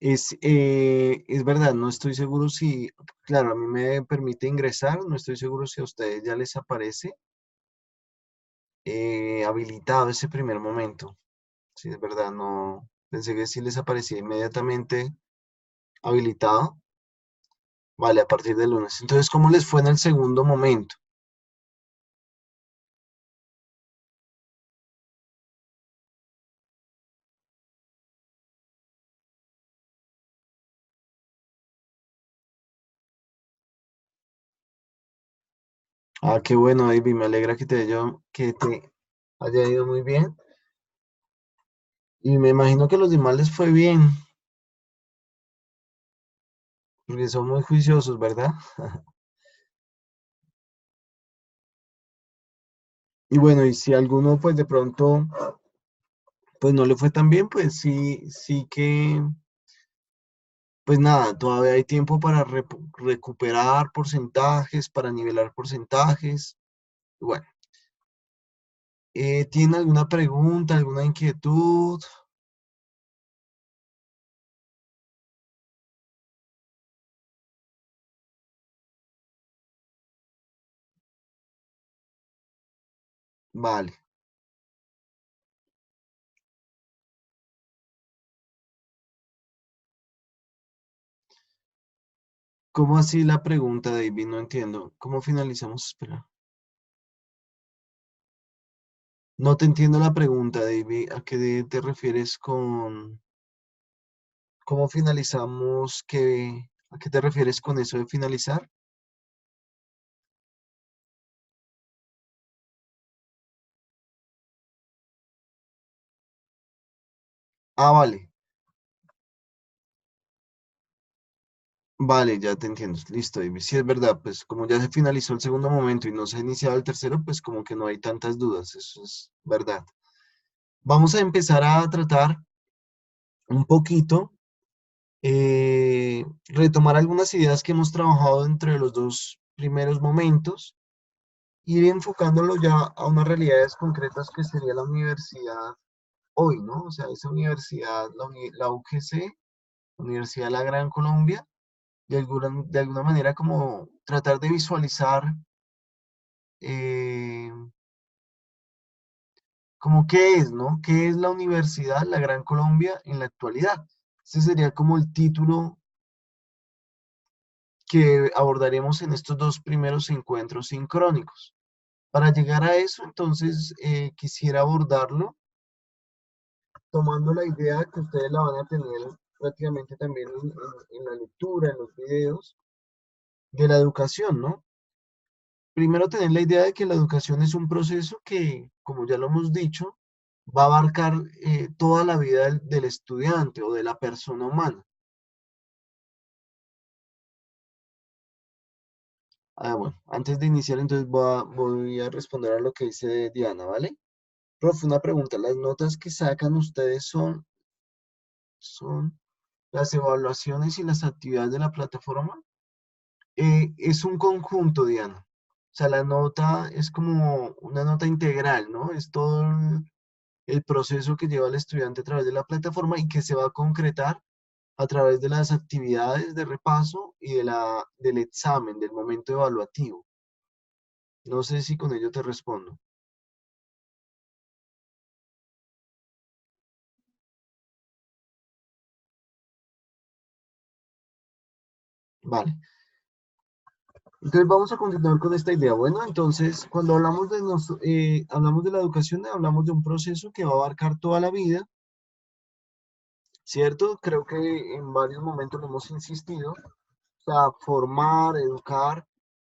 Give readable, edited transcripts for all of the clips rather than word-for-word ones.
Es verdad, no estoy seguro si, claro, a mí me permite ingresar, no estoy seguro si a ustedes ya les aparece habilitado ese primer momento. Sí, es verdad, no, pensé que sí les aparecía inmediatamente habilitado. Vale, a partir del lunes. Entonces, ¿cómo les fue en el segundo momento? Ah, qué bueno, David, me alegra que te haya ido muy bien. Y me imagino que a los demás les fue bien, porque son muy juiciosos, ¿verdad? Y bueno, y si alguno pues de pronto pues no le fue tan bien, pues sí que, pues nada, todavía hay tiempo para recuperar porcentajes, para nivelar porcentajes. Bueno, ¿tiene alguna pregunta, alguna inquietud? Vale. ¿Cómo así la pregunta, David? No entiendo. ¿Cómo finalizamos? Espera. No te entiendo la pregunta, David. ¿A qué te refieres con cómo finalizamos? ¿A qué te refieres con eso de finalizar? Ah, vale. Vale, ya te entiendo. Listo, David. Sí, es verdad. Pues como ya se finalizó el segundo momento y no se ha iniciado el tercero, pues como que no hay tantas dudas. Eso es verdad. Vamos a empezar a tratar un poquito, retomar algunas ideas que hemos trabajado entre los dos primeros momentos, ir enfocándolo ya a unas realidades concretas que sería la universidad hoy, ¿no? O sea, esa universidad, la UGC, Universidad de la Gran Colombia, de alguna manera como tratar de visualizar eh, como qué es, ¿no? ¿Qué es la Universidad La Gran Colombia en la actualidad? Ese sería como el título que abordaremos en estos dos primeros encuentros sincrónicos. Para llegar a eso, entonces, quisiera abordarlo tomando la idea que ustedes la van a tener prácticamente también en la lectura, en los videos, de la educación, ¿no? Primero tener la idea de que la educación es un proceso que, como ya lo hemos dicho, va a abarcar toda la vida del estudiante o de la persona humana. Ah, bueno, antes de iniciar, entonces voy a responder a lo que dice Diana, ¿vale? Profe, una pregunta, ¿las notas que sacan ustedes son las evaluaciones y las actividades de la plataforma? Es un conjunto, Diana. O sea, la nota es como una nota integral, ¿no? Es todo el proceso que lleva el estudiante a través de la plataforma y que se va a concretar a través de las actividades de repaso y del examen, del momento evaluativo. No sé si con ello te respondo. Vale. Entonces vamos a continuar con esta idea. Bueno, entonces cuando hablamos de la educación, hablamos de un proceso que va a abarcar toda la vida, ¿cierto? Creo que en varios momentos lo hemos insistido. O sea, formar, educar,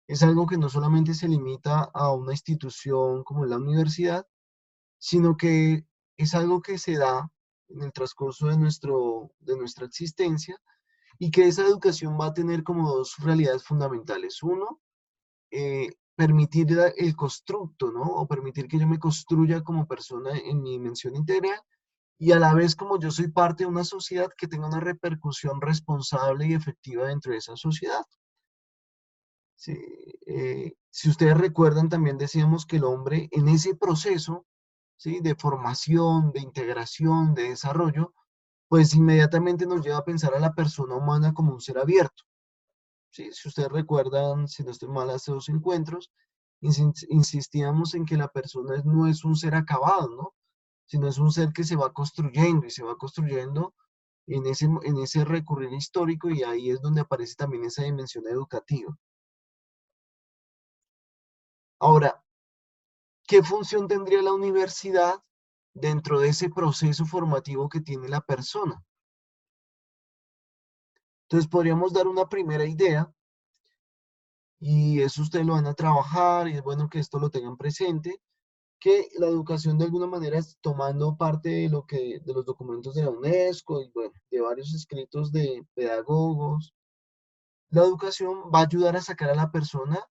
es algo que no solamente se limita a una institución como la universidad, sino que es algo que se da en el transcurso de nuestra existencia y que esa educación va a tener como dos realidades fundamentales. Uno, permitir el constructo, ¿no? O permitir que yo me construya como persona en mi dimensión integral y a la vez como yo soy parte de una sociedad que tenga una repercusión responsable y efectiva dentro de esa sociedad. Sí, si ustedes recuerdan, también decíamos que el hombre en ese proceso, ¿sí? De formación, de integración, de desarrollo, pues inmediatamente nos lleva a pensar a la persona humana como un ser abierto. ¿Sí? Si ustedes recuerdan, si no estoy mal, hace dos encuentros, insistíamos en que la persona no es un ser acabado, ¿no? Sino es un ser que se va construyendo y se va construyendo en ese recurrir histórico, y ahí es donde aparece también esa dimensión educativa. Ahora, ¿qué función tendría la universidad dentro de ese proceso formativo que tiene la persona? Entonces podríamos dar una primera idea, y eso ustedes lo van a trabajar, y es bueno que esto lo tengan presente, que la educación de alguna manera es tomando parte de de los documentos de la UNESCO y bueno, de varios escritos de pedagogos. La educación va a ayudar a sacar a la persona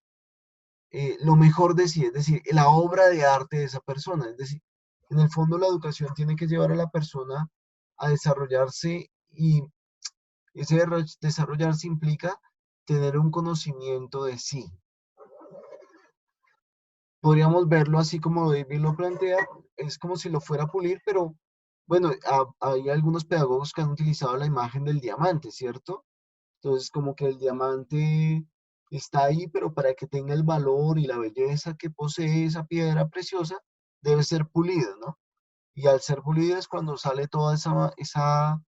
lo mejor de sí, es decir, la obra de arte de esa persona. Es decir, en el fondo la educación tiene que llevar a la persona a desarrollarse, y ese desarrollarse implica tener un conocimiento de sí. Podríamos verlo así como David lo plantea, es como si lo fuera a pulir, pero bueno, hay algunos pedagogos que han utilizado la imagen del diamante, ¿cierto? Entonces, como que el diamante está ahí, pero para que tenga el valor y la belleza que posee esa piedra preciosa, debe ser pulida, ¿no? Y al ser pulida es cuando sale toda esa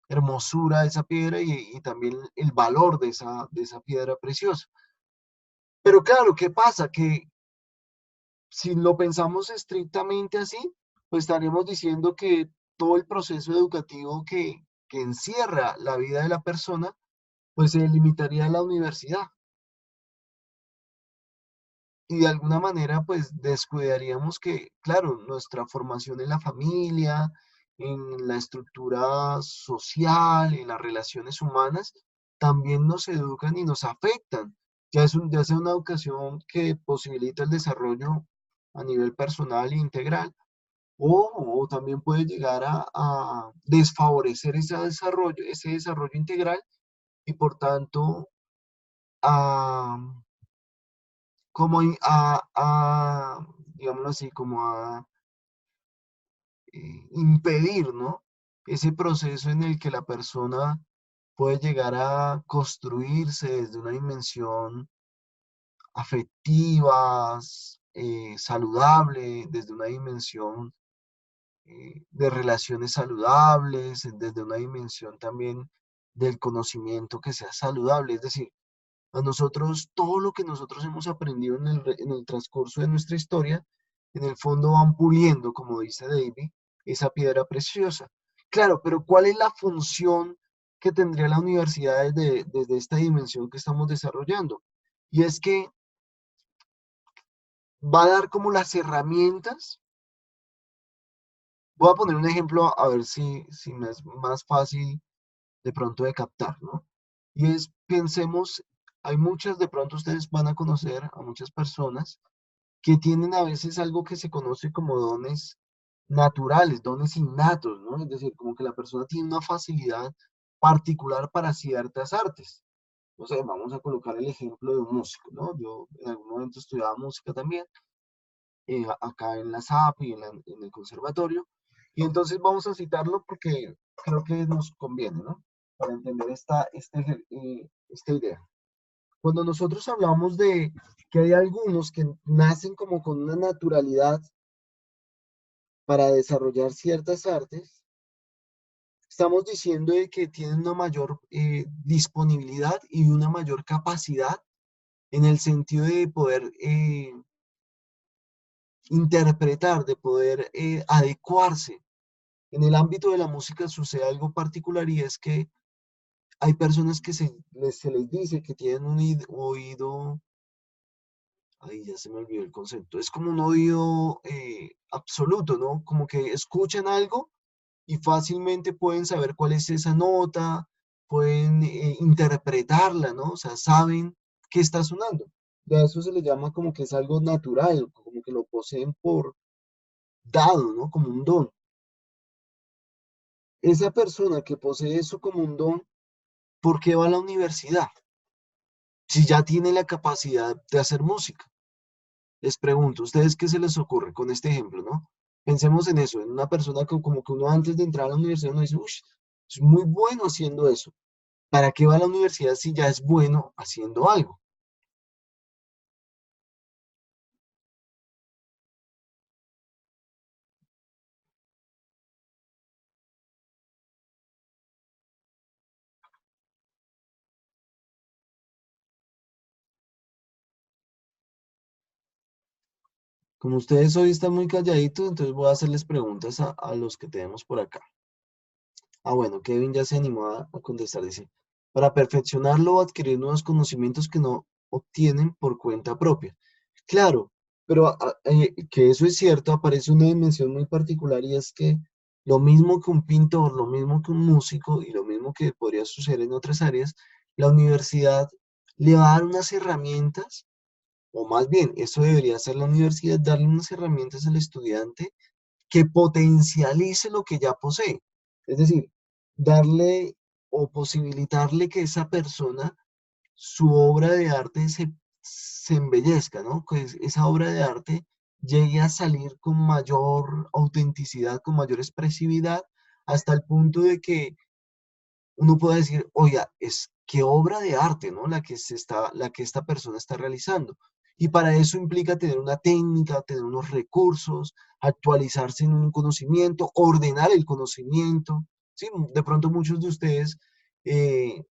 hermosura de esa piedra, y también el valor de esa piedra preciosa. Pero claro, ¿qué pasa? Que si lo pensamos estrictamente así, pues estaríamos diciendo que todo el proceso educativo que encierra la vida de la persona, pues se limitaría a la universidad. Y de alguna manera, pues descuidaríamos que, claro, nuestra formación en la familia, en la estructura social, en las relaciones humanas, también nos educan y nos afectan. Ya sea una educación que posibilita el desarrollo a nivel personal e integral, o también puede llegar a desfavorecer ese desarrollo integral, y por tanto a, digámoslo así, como a impedir, ¿no? Ese proceso en el que la persona puede llegar a construirse desde una dimensión afectiva, saludable, desde una dimensión de relaciones saludables, desde una dimensión también del conocimiento que sea saludable. Es decir, a nosotros, todo lo que nosotros hemos aprendido en el transcurso de nuestra historia, en el fondo van puliendo, como dice David, esa piedra preciosa. Claro, pero ¿cuál es la función que tendría la universidad desde esta dimensión que estamos desarrollando? Y es que va a dar como las herramientas. Voy a poner un ejemplo a ver si me es más fácil de pronto de captar, ¿no? Y es, pensemos, hay muchas, de pronto ustedes van a conocer a muchas personas que tienen a veces algo que se conoce como dones naturales, dones innatos, ¿no? Es decir, como que la persona tiene una facilidad particular para ciertas artes. No sé, vamos a colocar el ejemplo de un músico, ¿no? Yo en algún momento estudiaba música también, acá en la SAP y en el conservatorio, y entonces vamos a citarlo porque creo que nos conviene, ¿no? Para entender esta idea. Cuando nosotros hablamos de que hay algunos que nacen como con una naturalidad para desarrollar ciertas artes, estamos diciendo de que tienen una mayor disponibilidad y una mayor capacidad en el sentido de poder interpretar, de poder adecuarse. En el ámbito de la música sucede algo particular, y es que hay personas que se les dice que tienen un oído. Ahí ya se me olvidó el concepto. Es como un oído absoluto, ¿no? Como que escuchan algo y fácilmente pueden saber cuál es esa nota, pueden interpretarla, ¿no? O sea, saben qué está sonando. Y a eso se le llama como que es algo natural, como que lo poseen por dado, ¿no? Como un don. Esa persona que posee eso como un don, ¿por qué va a la universidad? Si ya tiene la capacidad de hacer música. Les pregunto, ¿ustedes qué se les ocurre con este ejemplo, no? Pensemos en eso, en una persona que como que uno antes de entrar a la universidad uno dice, uff, Es muy bueno haciendo eso. ¿Para qué va a la universidad si ya es bueno haciendo algo? Como ustedes hoy están muy calladitos, entonces voy a hacerles preguntas a los que tenemos por acá. Ah, bueno, Kevin ya se animó a contestar. Dice, para perfeccionarlo o adquirir nuevos conocimientos que no obtienen por cuenta propia. Claro, pero que eso es cierto, aparece una dimensión muy particular y es que lo mismo que un pintor, lo mismo que un músico y lo mismo que podría suceder en otras áreas, la universidad le va a dar unas herramientas, o más bien, eso debería hacer la universidad, darle unas herramientas al estudiante que potencialice lo que ya posee. Es decir, darle o posibilitarle que esa persona, su obra de arte se embellezca, ¿no? Que esa obra de arte llegue a salir con mayor autenticidad, con mayor expresividad, hasta el punto de que uno pueda decir, oiga, es qué obra de arte, ¿no? La que esta persona está realizando. Y para eso implica tener una técnica, tener unos recursos, actualizarse en un conocimiento, ordenar el conocimiento. Sí, de pronto muchos de ustedes eh,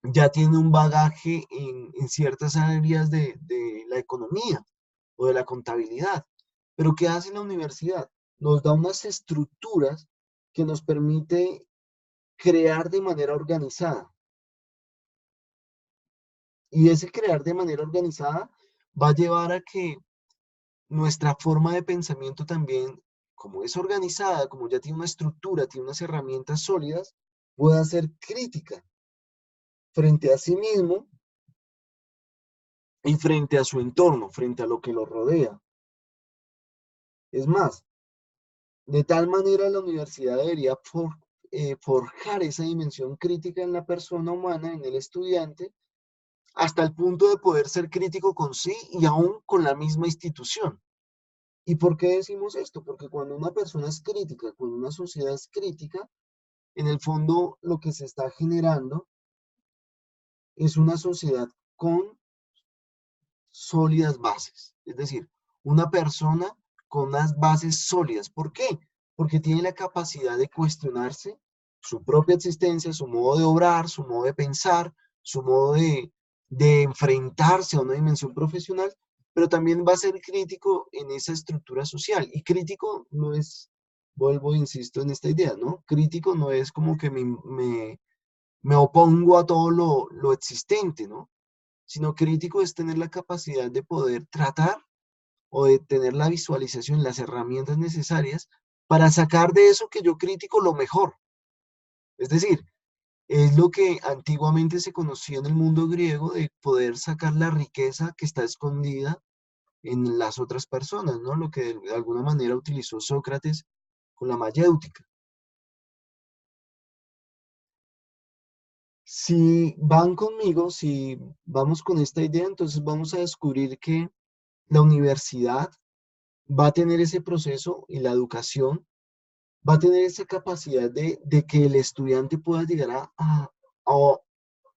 ya tienen un bagaje en ciertas áreas de la economía o de la contabilidad. Pero ¿qué hace la universidad? Nos da unas estructuras que nos permite crear de manera organizada. Y ese crear de manera organizada va a llevar a que nuestra forma de pensamiento también, como es organizada, como ya tiene una estructura, tiene unas herramientas sólidas, pueda ser crítica frente a sí mismo y frente a su entorno, frente a lo que lo rodea. Es más, de tal manera la universidad debería forjar esa dimensión crítica en la persona humana, en el estudiante, hasta el punto de poder ser crítico con sí y aún con la misma institución. ¿Y por qué decimos esto? Porque cuando una persona es crítica, cuando una sociedad es crítica, en el fondo lo que se está generando es una sociedad con sólidas bases. Es decir, una persona con unas bases sólidas. ¿Por qué? Porque tiene la capacidad de cuestionarse su propia existencia, su modo de obrar, su modo de pensar, su modo de enfrentarse a una dimensión profesional, pero también va a ser crítico en esa estructura social. Y crítico no es, vuelvo, insisto en esta idea, ¿no? Crítico no es como que me opongo a todo lo existente, ¿no? Sino crítico es tener la capacidad de poder tratar o de tener la visualización, las herramientas necesarias para sacar de eso que yo critico lo mejor. Es decir, es lo que antiguamente se conocía en el mundo griego de poder sacar la riqueza que está escondida en las otras personas, ¿no? Lo que de alguna manera utilizó Sócrates con la mayéutica. Si van conmigo, si vamos con esta idea, entonces vamos a descubrir que la universidad va a tener ese proceso y la educación va a tener esa capacidad de que el estudiante pueda llegar a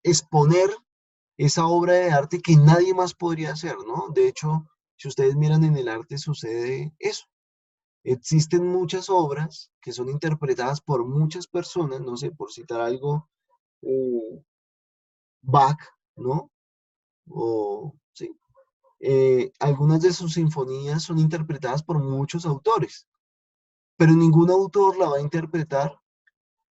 exponer esa obra de arte que nadie más podría hacer, ¿no? De hecho, si ustedes miran en el arte sucede eso. Existen muchas obras que son interpretadas por muchas personas, no sé, por citar algo, eh, Bach, ¿no? O, sí, algunas de sus sinfonías son interpretadas por muchos autores, pero ningún autor la va a interpretar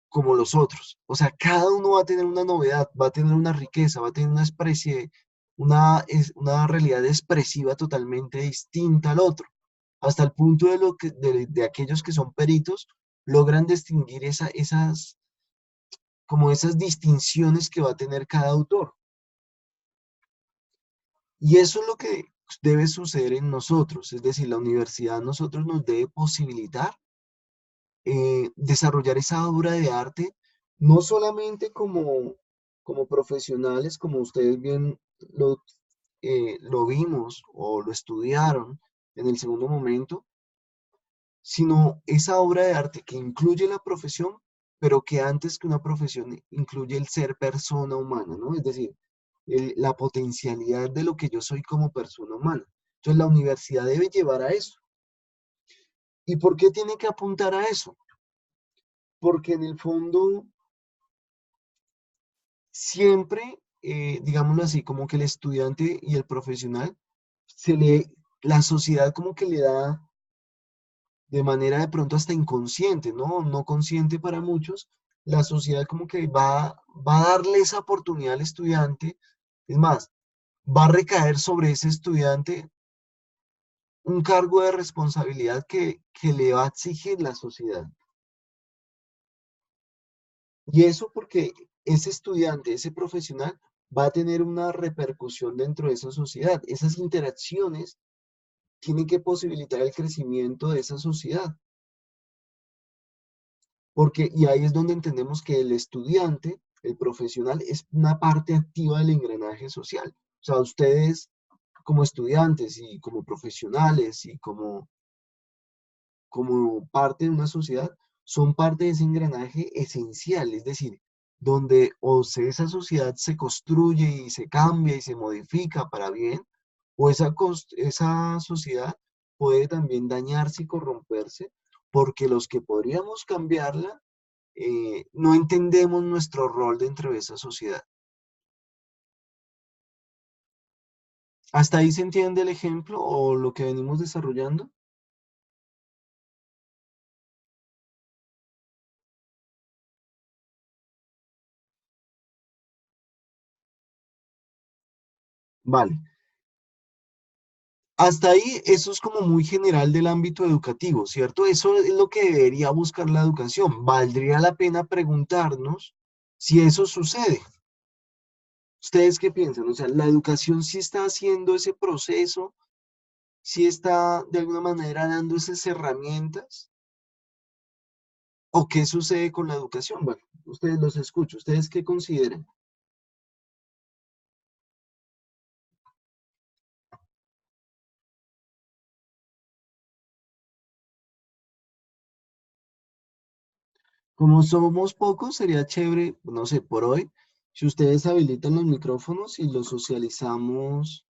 como los otros. O sea, cada uno va a tener una novedad, va a tener una riqueza, va a tener una especie, una realidad expresiva totalmente distinta al otro, hasta el punto de aquellos que son peritos logran distinguir como esas distinciones que va a tener cada autor. Y eso es lo que debe suceder en nosotros, es decir, la universidad a nosotros nos debe posibilitar desarrollar esa obra de arte, no solamente como profesionales, como ustedes bien lo vimos o lo estudiaron en el segundo momento, sino esa obra de arte que incluye la profesión, pero que antes que una profesión incluye el ser persona humana, ¿no? Es decir, la potencialidad de lo que yo soy como persona humana. Entonces la universidad debe llevar a eso. ¿Y por qué tiene que apuntar a eso? Porque en el fondo siempre, digámoslo así, como que el estudiante y el profesional, la sociedad como que le da de manera de pronto hasta inconsciente, ¿no? No consciente para muchos, la sociedad como que va a darle esa oportunidad al estudiante. Es más, va a recaer sobre ese estudiante un cargo de responsabilidad que le va a exigir la sociedad. Y eso porque ese estudiante, ese profesional, va a tener una repercusión dentro de esa sociedad. Esas interacciones tienen que posibilitar el crecimiento de esa sociedad. Porque, y ahí es donde entendemos que el estudiante, el profesional, es una parte activa del engranaje social. O sea, ustedes como estudiantes y como profesionales y como parte de una sociedad, son parte de ese engranaje esencial, es decir, donde esa sociedad se construye y se cambia y se modifica para bien, o esa sociedad puede también dañarse y corromperse, porque los que podríamos cambiarla, no entendemos nuestro rol dentro de esa sociedad. ¿Hasta ahí se entiende el ejemplo o lo que venimos desarrollando? Vale. Hasta ahí, eso es como muy general del ámbito educativo, ¿cierto? Eso es lo que debería buscar la educación. Valdría la pena preguntarnos si eso sucede. ¿Ustedes qué piensan? O sea, ¿la educación sí está haciendo ese proceso? ¿Sí está de alguna manera dando esas herramientas? ¿O qué sucede con la educación? Bueno, ustedes los escucho. ¿Ustedes qué consideran? Como somos pocos, sería chévere, no sé, por hoy, si ustedes habilitan los micrófonos y los socializamos,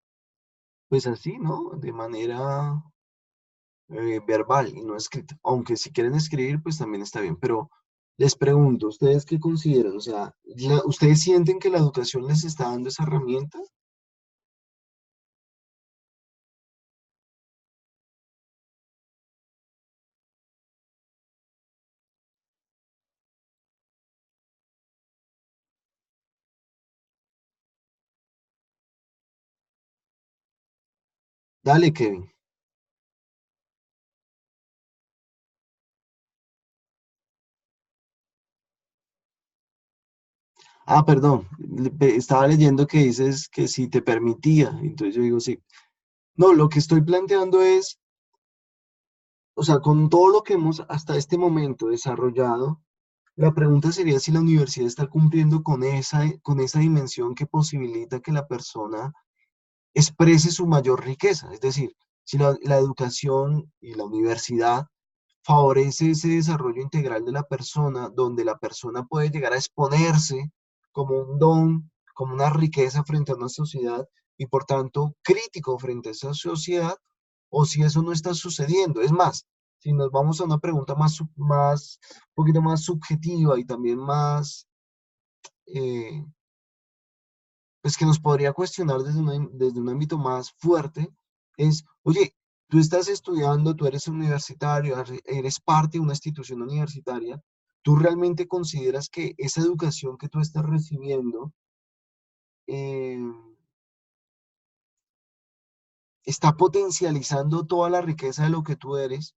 pues así, ¿no? De manera verbal y no escrita. Aunque si quieren escribir, pues también está bien. Pero les pregunto, ¿ustedes qué consideran? O sea, ¿ustedes sienten que la educación les está dando esa herramienta? Dale, Kevin. Ah, perdón, estaba leyendo que dices que si te permitía, entonces yo digo sí. No, lo que estoy planteando es, o sea, con todo lo que hemos hasta este momento desarrollado, la pregunta sería si la universidad está cumpliendo con esa dimensión que posibilita que la persona exprese su mayor riqueza. Es decir, si la educación y la universidad favorece ese desarrollo integral de la persona, donde la persona puede llegar a exponerse como un don, como una riqueza frente a una sociedad y por tanto crítico frente a esa sociedad, o si eso no está sucediendo. Es más, si nos vamos a una pregunta un poquito más subjetiva y también más, eh, pues que nos podría cuestionar desde un ámbito más fuerte, es, oye, tú estás estudiando, tú eres universitario, eres parte de una institución universitaria, ¿tú realmente consideras que esa educación que tú estás recibiendo eh, está potencializando toda la riqueza de lo que tú eres?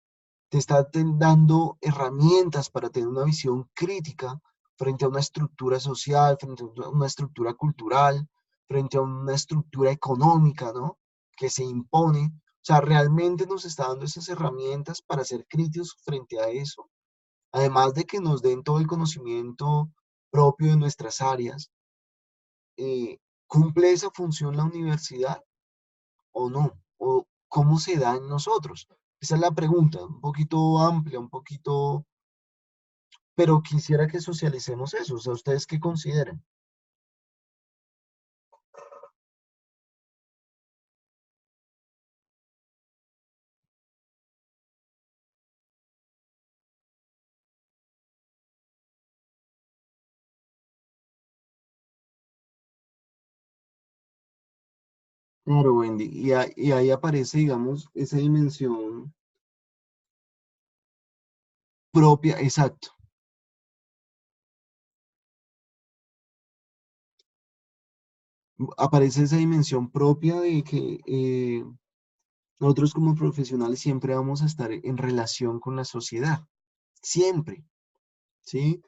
¿Te está dando herramientas para tener una visión crítica frente a una estructura social, frente a una estructura cultural, frente a una estructura económica, ¿no? Que se impone? O sea, realmente nos está dando esas herramientas para ser críticos frente a eso, además de que nos den todo el conocimiento propio de nuestras áreas. ¿Cumple esa función la universidad o no? ¿O cómo se da en nosotros? Esa es la pregunta, un poquito amplia, un poquito pero quisiera que socialicemos eso. O sea, ¿ustedes qué consideran? Claro, Wendy, y ahí aparece, digamos, esa dimensión propia, exacto. Aparece esa dimensión propia de que nosotros como profesionales siempre vamos a estar en relación con la sociedad, siempre, ¿sí?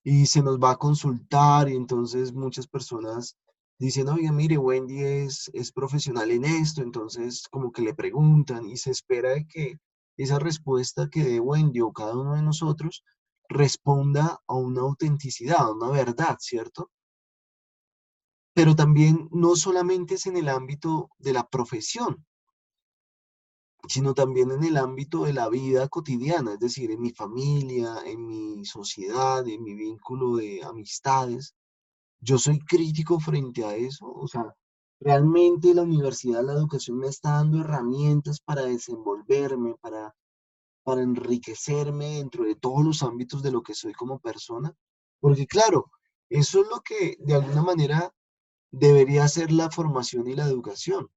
Y se nos va a consultar y entonces muchas personas dicen, oiga, mire, Wendy es profesional en esto, entonces como que le preguntan y se espera de que esa respuesta que dé Wendy o cada uno de nosotros responda a una autenticidad, a una verdad, ¿cierto? Pero también no solamente es en el ámbito de la profesión, sino también en el ámbito de la vida cotidiana, es decir, en mi familia, en mi sociedad, en mi vínculo de amistades. Yo soy crítico frente a eso, o sea, realmente la universidad, la educación me está dando herramientas para desenvolverme, para enriquecerme dentro de todos los ámbitos de lo que soy como persona, porque claro, eso es lo que de alguna manera debería ser la formación y la educación.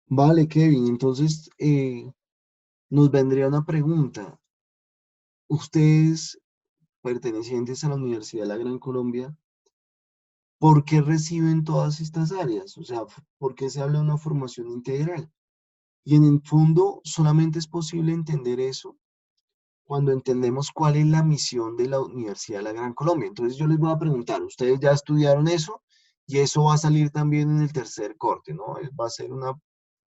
Vale, Kevin, entonces nos vendría una pregunta. Ustedes, pertenecientes a la Universidad de la Gran Colombia, ¿por qué reciben todas estas áreas? O sea, ¿por qué se habla de una formación integral? Y en el fondo solamente es posible entender eso cuando entendemos cuál es la misión de la Universidad de la Gran Colombia. Entonces yo les voy a preguntar, ustedes ya estudiaron eso y eso va a salir también en el tercer corte, ¿no? Va a ser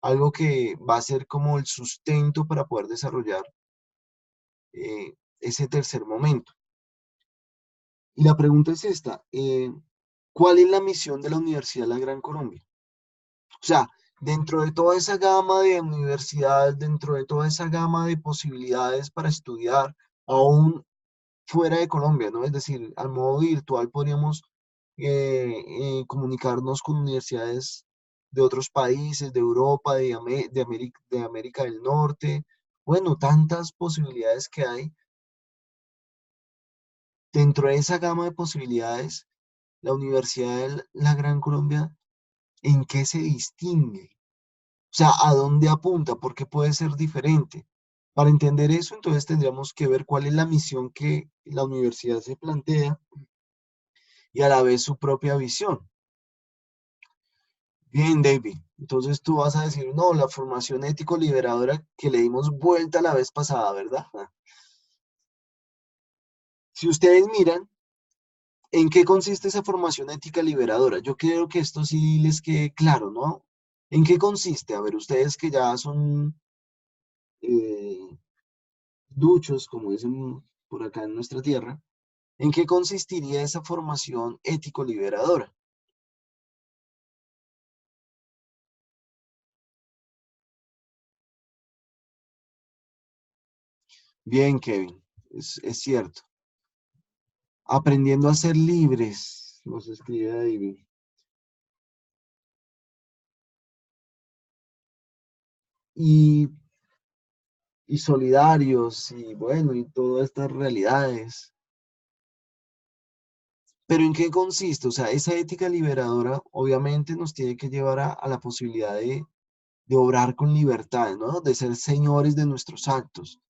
algo que va a ser como el sustento para poder desarrollar ese tercer momento. Y la pregunta es esta, ¿cuál es la misión de la Universidad de la Gran Colombia? O sea, dentro de toda esa gama de universidades, dentro de toda esa gama de posibilidades para estudiar, aún fuera de Colombia, ¿no? Es decir, al modo virtual podríamos comunicarnos con universidades de otros países, de Europa, de América del Norte. Bueno, tantas posibilidades que hay. Dentro de esa gama de posibilidades, la Universidad de la Gran Colombia, ¿en qué se distingue? O sea, ¿a dónde apunta? ¿Por qué puede ser diferente? Para entender eso, entonces tendríamos que ver cuál es la misión que la universidad se plantea y a la vez su propia visión. Bien, David. Entonces tú vas a decir, no, la formación ético-liberadora que le dimos vuelta la vez pasada, ¿verdad? Si ustedes miran, ¿en qué consiste esa formación ética liberadora? Yo quiero que esto sí les quede claro, ¿no? ¿En qué consiste? A ver, ustedes que ya son eh, duchos, como dicen por acá en nuestra tierra, ¿en qué consistiría esa formación ético-liberadora? Bien, Kevin, es cierto. Aprendiendo a ser libres, nos escribe David. Y, y solidarios, y bueno, y todas estas realidades. Pero ¿en qué consiste? O sea, esa ética liberadora obviamente nos tiene que llevar a la posibilidad de obrar con libertad, ¿no? De ser señores de nuestros actos.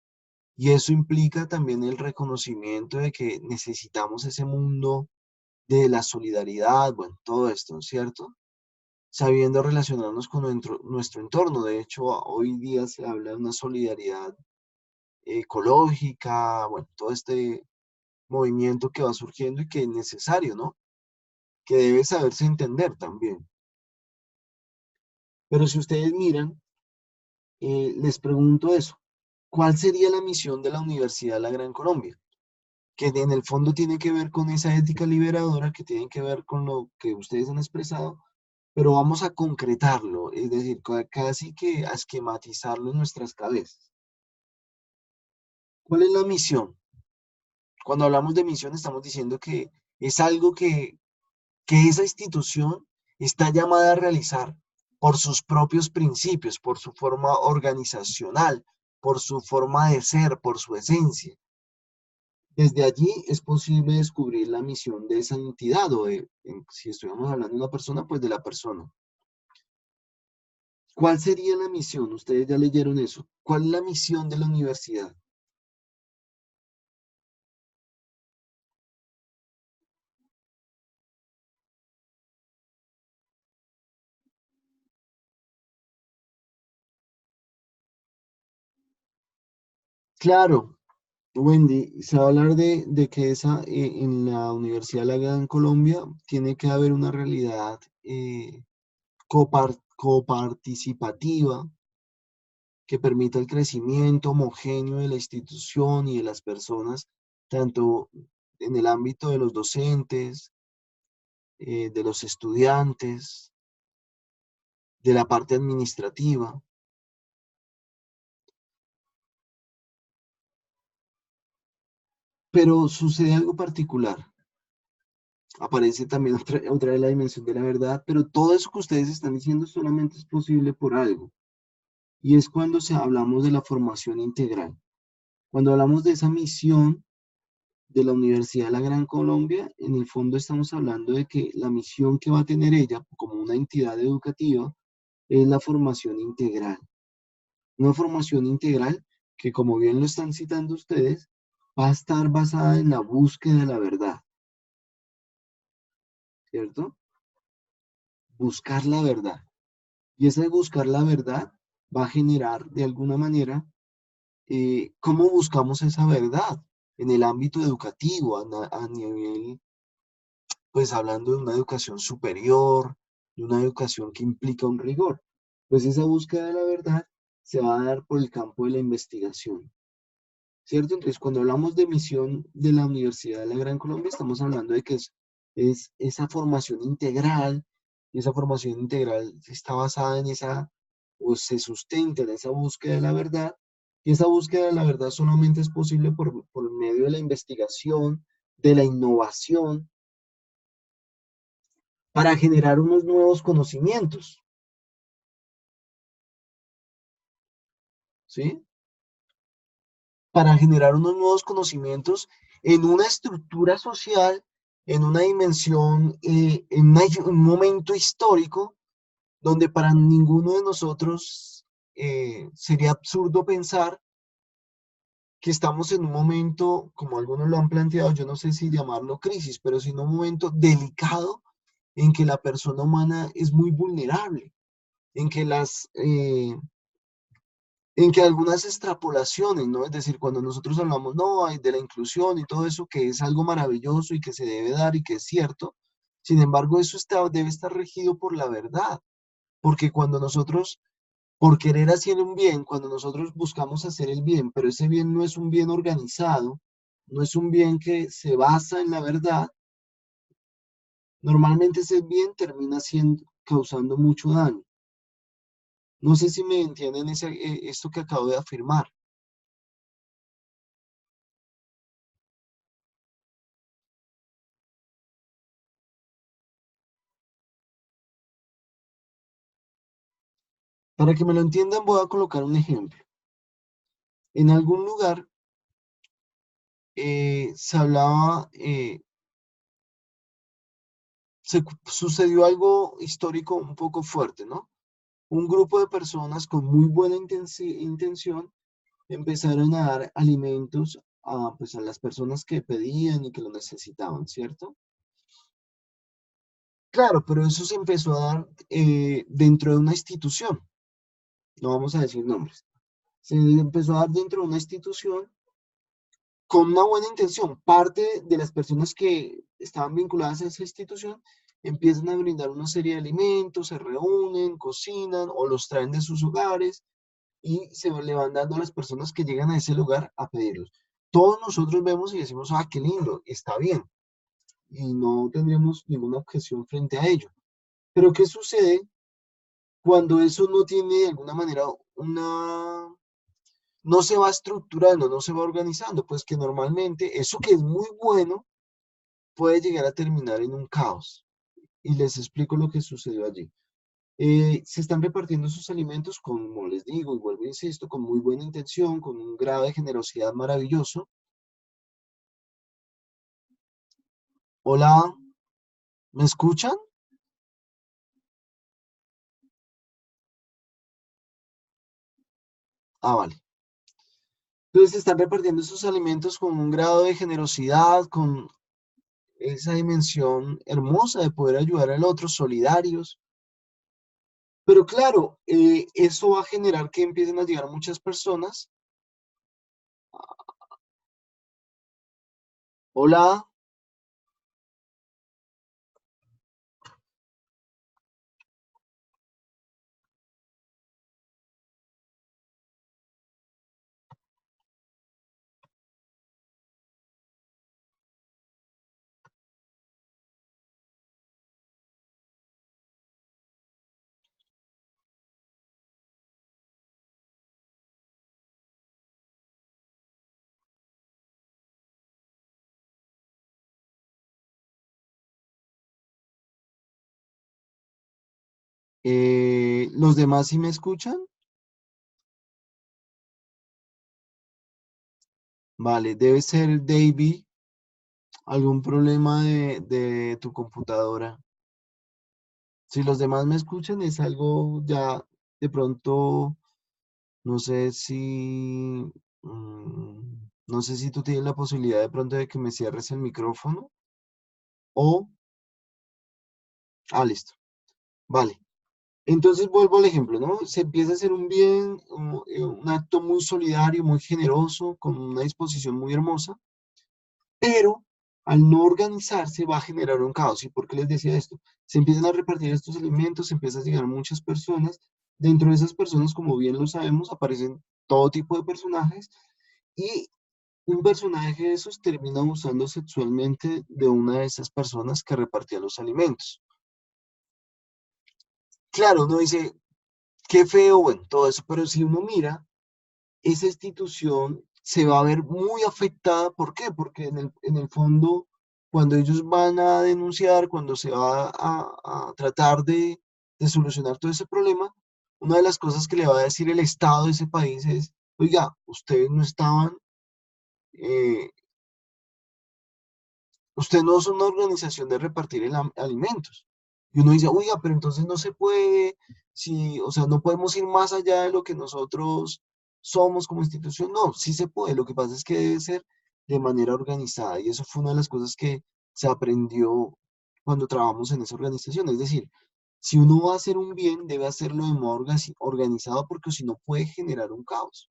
Y eso implica también el reconocimiento de que necesitamos ese mundo de la solidaridad, bueno, todo esto, ¿cierto? Sabiendo relacionarnos con nuestro entorno. De hecho, hoy día se habla de una solidaridad ecológica, bueno, todo este movimiento que va surgiendo y que es necesario, ¿no? Que debe saberse entender también. Pero si ustedes miran, les pregunto eso, ¿cuál sería la misión de la Universidad de la Gran Colombia? Que en el fondo tiene que ver con esa ética liberadora, que tiene que ver con lo que ustedes han expresado, pero vamos a concretarlo, es decir, casi que a esquematizarlo en nuestras cabezas. ¿Cuál es la misión? Cuando hablamos de misión estamos diciendo que es algo que esa institución está llamada a realizar por sus propios principios, por su forma organizacional, por su forma de ser, por su esencia. Desde allí es posible descubrir la misión de esa entidad o si estuviéramos hablando de una persona, pues de la persona. ¿Cuál sería la misión? Ustedes ya leyeron eso. ¿Cuál es la misión de la universidad? Claro, Wendy, se va a hablar de que en la Universidad de la Gran Colombia tiene que haber una realidad coparticipativa que permita el crecimiento homogéneo de la institución y de las personas, tanto en el ámbito de los docentes, de los estudiantes, de la parte administrativa. Pero sucede algo particular. Aparece también otra de la dimensión de la verdad, pero todo eso que ustedes están diciendo solamente es posible por algo. Y es cuando hablamos de la formación integral. Cuando hablamos de esa misión de la Universidad de la Gran Colombia, en el fondo estamos hablando de que la misión que va a tener ella como una entidad educativa es la formación integral. Una formación integral que, como bien lo están citando ustedes, va a estar basada en la búsqueda de la verdad, ¿cierto? Buscar la verdad. Y ese buscar la verdad va a generar de alguna manera cómo buscamos esa verdad en el ámbito educativo, a nivel, pues hablando de una educación superior, de una educación que implica un rigor. Pues esa búsqueda de la verdad se va a dar por el campo de la investigación. ¿Cierto? Entonces, cuando hablamos de misión de la Universidad de la Gran Colombia, estamos hablando de que es esa formación integral, y esa formación integral está basada en esa, o se sustenta en esa búsqueda de la verdad, y esa búsqueda de la verdad solamente es posible por medio de la investigación, de la innovación, para generar unos nuevos conocimientos, ¿sí? Para generar unos nuevos conocimientos en una estructura social, en una dimensión, un momento histórico donde para ninguno de nosotros sería absurdo pensar que estamos en un momento, como algunos lo han planteado, yo no sé si llamarlo crisis, pero sino un momento delicado en que la persona humana es muy vulnerable, en que en que algunas extrapolaciones, ¿no? Es decir, cuando nosotros hablamos, no, de la inclusión y todo eso, que es algo maravilloso y que se debe dar y que es cierto, sin embargo, eso debe estar regido por la verdad, porque cuando nosotros, por querer hacer un bien, cuando nosotros buscamos hacer el bien, pero ese bien no es un bien organizado, no es un bien que se basa en la verdad, normalmente ese bien termina causando mucho daño. No sé si me entienden esto que acabo de afirmar. Para que me lo entiendan, voy a colocar un ejemplo. En algún lugar se hablaba, sucedió algo histórico un poco fuerte, ¿no? Un grupo de personas con muy buena intención empezaron a dar alimentos pues, a las personas que pedían y que lo necesitaban, ¿cierto? Claro, pero eso se empezó a dar dentro de una institución, no vamos a decir nombres. Se empezó a dar dentro de una institución con una buena intención. Parte de las personas que estaban vinculadas a esa institución empiezan a brindar una serie de alimentos, se reúnen, cocinan o los traen de sus hogares y se le van dando a las personas que llegan a ese lugar a pedirlos. Todos nosotros vemos y decimos, ah, qué lindo, está bien, y no tendríamos ninguna objeción frente a ello. Pero ¿qué sucede cuando eso no tiene de alguna manera no se va estructurando, no se va organizando? Pues que normalmente eso que es muy bueno puede llegar a terminar en un caos. Y les explico lo que sucedió allí. Se están repartiendo sus alimentos, como les digo, y vuelvo e insisto, con muy buena intención, con un grado de generosidad maravilloso. Hola, ¿me escuchan? Ah, vale. Entonces se están repartiendo esos alimentos con un grado de generosidad, con esa dimensión hermosa de poder ayudar al otro, solidarios. Pero claro, eso va a generar que empiecen a llegar muchas personas. Hola, ¿los demás sí me escuchan? Vale, debe ser David, algún problema de tu computadora. Si los demás me escuchan, es algo ya de pronto, no sé si, no sé si tú tienes la posibilidad de pronto de que me cierres el micrófono o, listo, vale. Entonces vuelvo al ejemplo, ¿no? Se empieza a hacer un bien, un acto muy solidario, muy generoso, con una disposición muy hermosa, pero al no organizarse va a generar un caos. ¿Y por qué les decía esto? Se empiezan a repartir estos alimentos, se empiezan a llegar muchas personas. Dentro de esas personas, como bien lo sabemos, aparecen todo tipo de personajes y un personaje de esos termina abusando sexualmente de una de esas personas que repartía los alimentos. Claro, uno dice, qué feo, bueno, todo eso, pero si uno mira, esa institución se va a ver muy afectada. ¿Por qué? Porque en el fondo, cuando ellos van a denunciar, cuando se va a tratar de solucionar todo ese problema, una de las cosas que le va a decir el Estado de ese país es, oiga, ustedes no estaban, eh, ustedes no son una organización de repartir alimentos. Y uno dice, oiga, pero entonces no se puede, si, o sea, no podemos ir más allá de lo que nosotros somos como institución. No, sí se puede. Lo que pasa es que debe ser de manera organizada. Y eso fue una de las cosas que se aprendió cuando trabajamos en esa organización. Es decir, si uno va a hacer un bien, debe hacerlo de modo organizado porque si no puede generar un caos.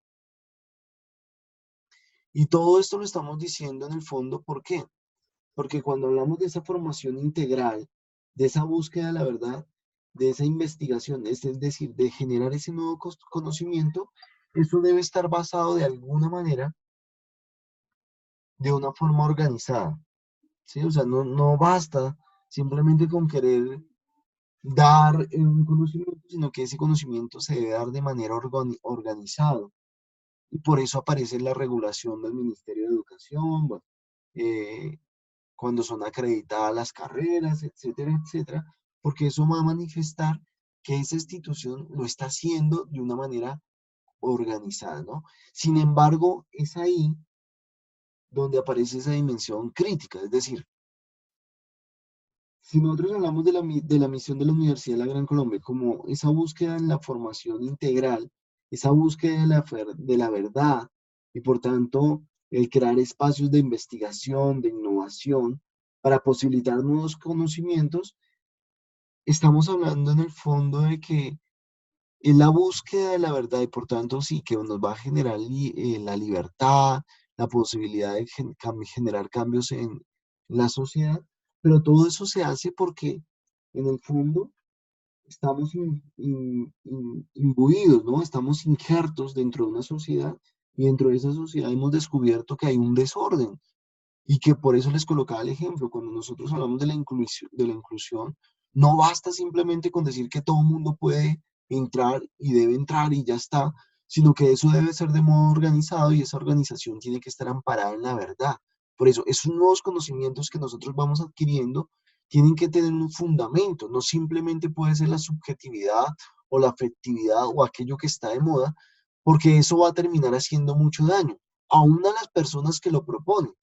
Y todo esto lo estamos diciendo en el fondo, ¿por qué? Porque cuando hablamos de esa formación integral, de esa búsqueda de la verdad, de esa investigación, es decir, de generar ese nuevo conocimiento, eso debe estar basado de alguna manera, de una forma organizada, ¿sí? O sea, no basta simplemente con querer dar un conocimiento, sino que ese conocimiento se debe dar de manera organizado. Y por eso aparece la regulación del Ministerio de Educación, bueno, eh, cuando son acreditadas las carreras, etcétera, etcétera, porque eso va a manifestar que esa institución lo está haciendo de una manera organizada, ¿no? Sin embargo, es ahí donde aparece esa dimensión crítica, es decir, si nosotros hablamos de la misión de la Universidad de la Gran Colombia como esa búsqueda en la formación integral, esa búsqueda de la verdad y por tanto el crear espacios de investigación, de innovación para posibilitar nuevos conocimientos, estamos hablando en el fondo de que Es la búsqueda de la verdad y por tanto sí, que nos va a generar la libertad, la posibilidad de generar cambios en la sociedad, pero todo eso se hace porque en el fondo estamos imbuidos, ¿no? Estamos injertos dentro de una sociedad y dentro de esa sociedad hemos descubierto que hay un desorden y que por eso les colocaba el ejemplo. Cuando nosotros hablamos de la inclusión, no basta simplemente con decir que todo el mundo puede entrar y debe entrar y ya está, sino que eso debe ser de modo organizado y esa organización tiene que estar amparada en la verdad. Por eso, esos nuevos conocimientos que nosotros vamos adquiriendo tienen que tener un fundamento, no simplemente puede ser la subjetividad o la afectividad o aquello que está de moda, porque eso va a terminar haciendo mucho daño, aún a las personas que lo proponen.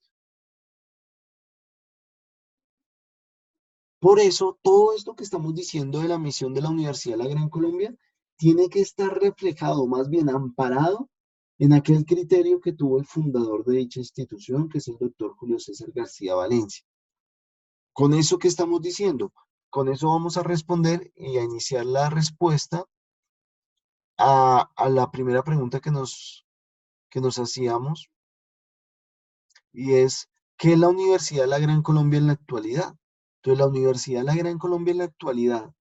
Por eso, todo esto que estamos diciendo de la misión de la Universidad de la Gran Colombia tiene que estar reflejado, más bien amparado, en aquel criterio que tuvo el fundador de dicha institución, que es el doctor Julio César García Valencia. Con eso que estamos diciendo, con eso vamos a responder y a iniciar la respuesta a la primera pregunta que nos hacíamos, y es, ¿qué es la Universidad de la Gran Colombia en la actualidad? Entonces, la Universidad de la Gran Colombia en la actualidad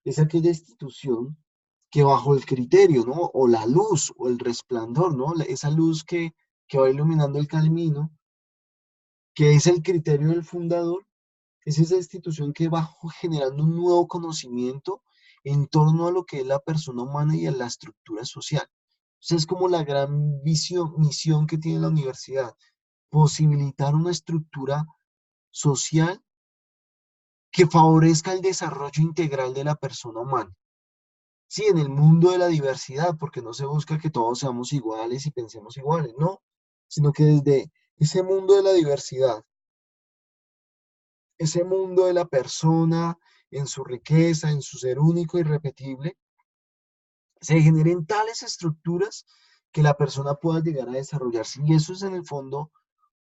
es aquella institución que bajo el criterio, ¿no? O la luz, o el resplandor, ¿no? Esa luz que va iluminando el camino, que es el criterio del fundador, es esa institución que va generando un nuevo conocimiento en torno a lo que es la persona humana y a la estructura social. O sea, es como la gran visión, misión que tiene la universidad, posibilitar una estructura social que favorezca el desarrollo integral de la persona humana. Sí, en el mundo de la diversidad, porque no se busca que todos seamos iguales y pensemos iguales, no, sino que desde ese mundo de la diversidad, ese mundo de la persona en su riqueza, en su ser único y irrepetible, se generen tales estructuras que la persona pueda llegar a desarrollarse. Y eso es en el fondo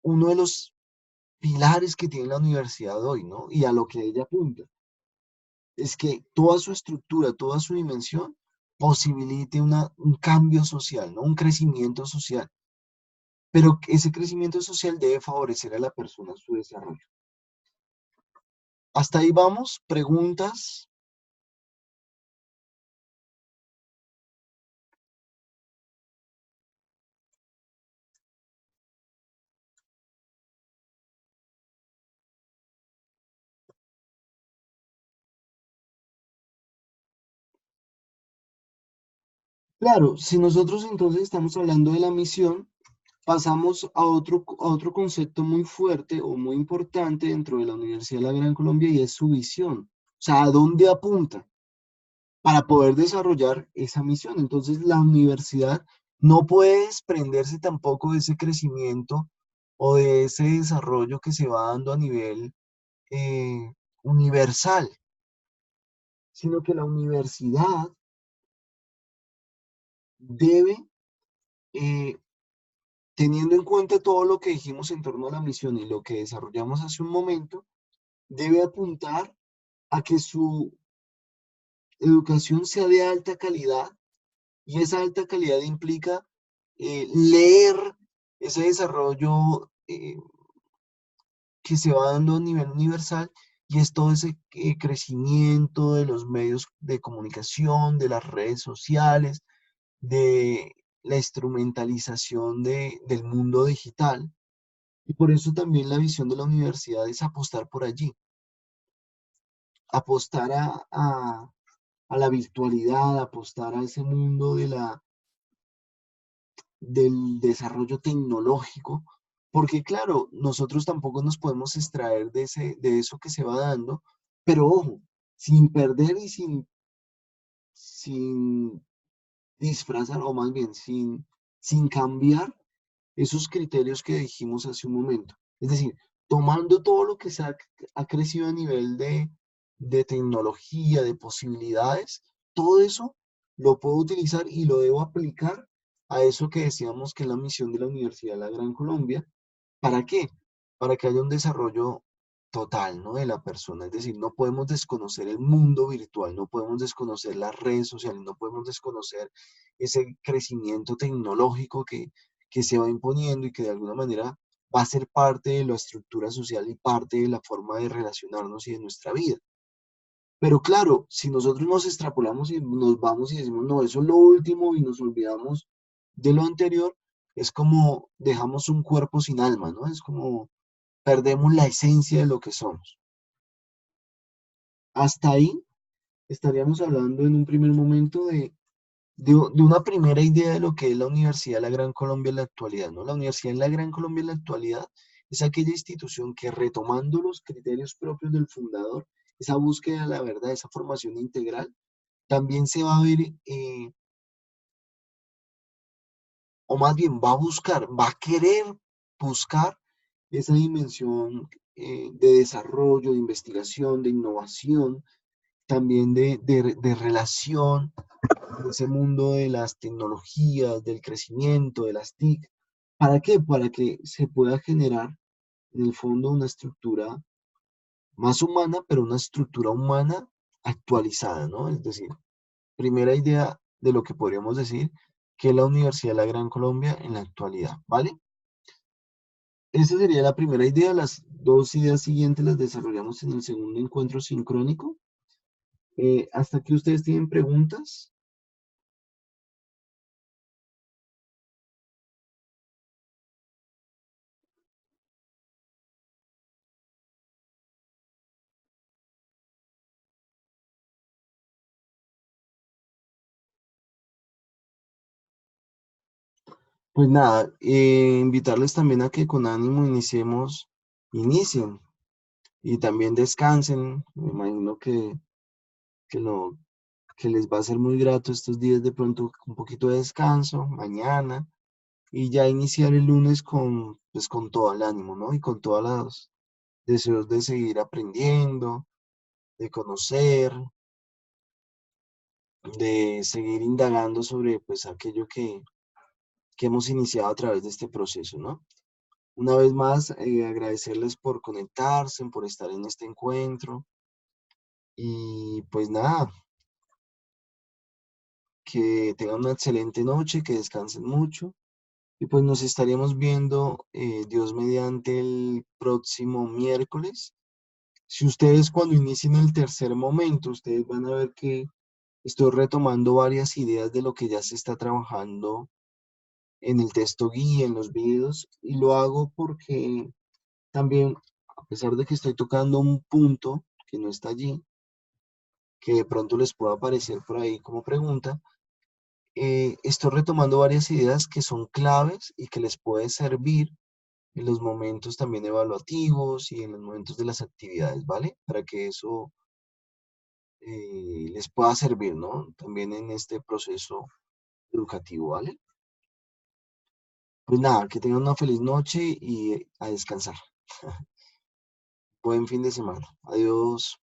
uno de los pilares que tiene la universidad hoy, ¿no? Y a lo que ella apunta. Es que toda su estructura, toda su dimensión posibilite un cambio social, ¿no? Un crecimiento social. Pero ese crecimiento social debe favorecer a la persona, su desarrollo. Hasta ahí vamos, preguntas. Claro, si nosotros entonces estamos hablando de la misión, pasamos a otro concepto muy fuerte o muy importante dentro de la Universidad de la Gran Colombia y es su visión. O sea, ¿a dónde apunta para poder desarrollar esa misión? Entonces, la universidad no puede desprenderse tampoco de ese crecimiento o de ese desarrollo que se va dando a nivel eh, universal, sino que la universidad debe, eh, teniendo en cuenta todo lo que dijimos en torno a la misión y lo que desarrollamos hace un momento, debe apuntar a que su educación sea de alta calidad y esa alta calidad implica leer ese desarrollo que se va dando a nivel universal y es todo ese crecimiento de los medios de comunicación, de las redes sociales, de la instrumentalización del mundo digital. Y por eso también la visión de la universidad es apostar por allí, apostar a la virtualidad, apostar a ese mundo del desarrollo tecnológico, porque claro, nosotros tampoco nos podemos extraer de eso que se va dando, pero ojo, sin perder y sin disfrazar, o más bien sin cambiar esos criterios que dijimos hace un momento. Es decir, tomando todo lo que ha crecido a nivel de tecnología, de posibilidades, todo eso lo puedo utilizar y lo debo aplicar a eso que decíamos que es la misión de la Universidad de la Gran Colombia. ¿Para qué? Para que haya un desarrollo total, ¿no? De la persona. Es decir, no podemos desconocer el mundo virtual, no podemos desconocer las redes sociales, no podemos desconocer ese crecimiento tecnológico que se va imponiendo y que de alguna manera va a ser parte de la estructura social y parte de la forma de relacionarnos y de nuestra vida. Pero claro, si nosotros nos extrapolamos y nos vamos y decimos, no, eso es lo último y nos olvidamos de lo anterior, es como dejamos un cuerpo sin alma, ¿no? Es como perdemos la esencia de lo que somos. Hasta ahí estaríamos hablando en un primer momento de una primera idea de lo que es la Universidad de la Gran Colombia en la actualidad, ¿no? La Universidad de la Gran Colombia en la actualidad es aquella institución que retomando los criterios propios del fundador, esa búsqueda de la verdad, esa formación integral, también se va a ver, o más bien va a buscar, va a querer buscar esa dimensión de desarrollo, de investigación, de innovación, también de relación, de ese mundo de las tecnologías, del crecimiento, de las TIC. ¿Para qué? Para que se pueda generar en el fondo una estructura más humana, pero una estructura humana actualizada, ¿no? Es decir, primera idea de lo que podríamos decir que es la Universidad de la Gran Colombia en la actualidad, ¿vale? Esa sería la primera idea. Las dos ideas siguientes las desarrollamos en el segundo encuentro sincrónico. Hasta aquí ustedes tienen preguntas. Pues nada, invitarles también a que con ánimo inicien y también descansen. Me imagino que, lo, que les va a ser muy grato estos días de pronto un poquito de descanso, mañana, y ya iniciar el lunes con, pues, con todo el ánimo, ¿no? Y con todos los deseos de seguir aprendiendo, de conocer, de seguir indagando sobre pues aquello que hemos iniciado a través de este proceso, ¿no? Una vez más, agradecerles por conectarse, por estar en este encuentro y pues nada, que tengan una excelente noche, que descansen mucho y pues nos estaríamos viendo, Dios mediante, el próximo miércoles. Si ustedes cuando inicien el tercer momento, ustedes van a ver que estoy retomando varias ideas de lo que ya se está trabajando en el texto guía, en los videos, y lo hago porque también, a pesar de que estoy tocando un punto que no está allí, que de pronto les pueda aparecer por ahí como pregunta, estoy retomando varias ideas que son claves y que les puede servir en los momentos también evaluativos y en los momentos de las actividades, ¿vale? Para que eso les pueda servir, ¿no? También en este proceso educativo, ¿vale? Pues nada, que tengan una feliz noche y a descansar. Buen fin de semana. Adiós.